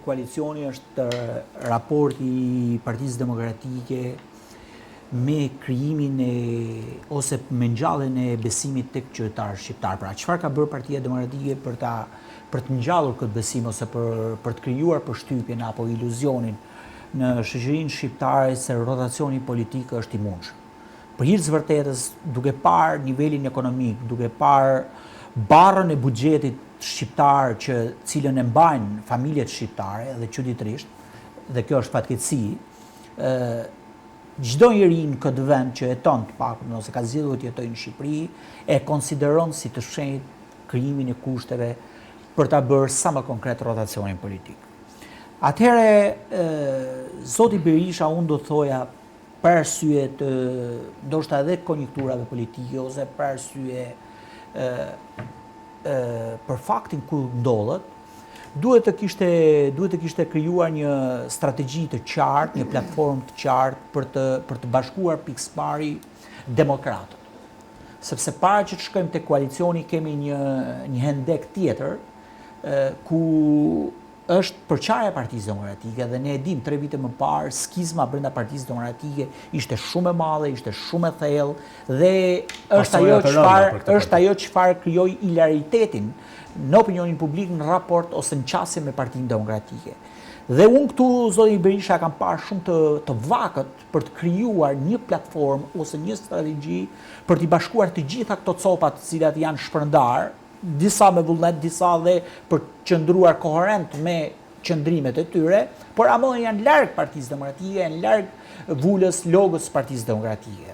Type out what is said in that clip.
Koalicioni është raporti i Partisë Demokratike me krijimin ose me ngjalljen e besimit tek qytetarët shqiptar. Pra, çfarë ka bërë Partia Demokratike për të ngjallur këtë besim ose për të krijuar përshtypjen apo iluzionin në shoqërinë shqiptare se rotacioni politik është i mundshëm. Për hir të vërtetës, duke parë nivelin ekonomik, duke parë barrën e buxhetit shqiptar që cilën e mbajnë familjet shqiptare dhe çuditërisht, dhe kjo është fatkeqësi, çdo njeri në këtë vend që jeton të paktën ose ka zgjedhur të jetojë në Shqipëri e konsideron si të shenjtë krijimin e kushteve për ta bërë sa më konkret rotacionin politik. Atëherë, zoti Berisha, unë do thoja për arsye të ndoshta edhe konjunkturave politike ose për arsye për faktin ku ndodhet, duhet të kishte krijuar një strategji të qartë, një platformë të qartë për të bashkuar pikëpari demokratët. Sepse para që të shkojmë te koalicioni kemi një hendek tjetër ku është përçarja e Partisë Demokratike dhe ne e dim 3 vite më parë skizma brenda Partisë Demokratike ishte shumë e madhe, ishte shumë e thellë dhe është ajo çfarë krijoi hilaritetin në opinionin publik në raport ose në qasje me Partinë Demokratike. Dhe unë këtu, zoti Berisha, kam parë shumë të vakët për të krijuar një platformë ose një strategji për t'i bashkuar të gjitha këto copat të cilat janë shpërndar, disa me vullnet, disa dhe për qëndruar koherent me qëndrimet e tyre, por ama janë larg Partisë Demokratike, janë larg vulës logos Partisë Demokratike.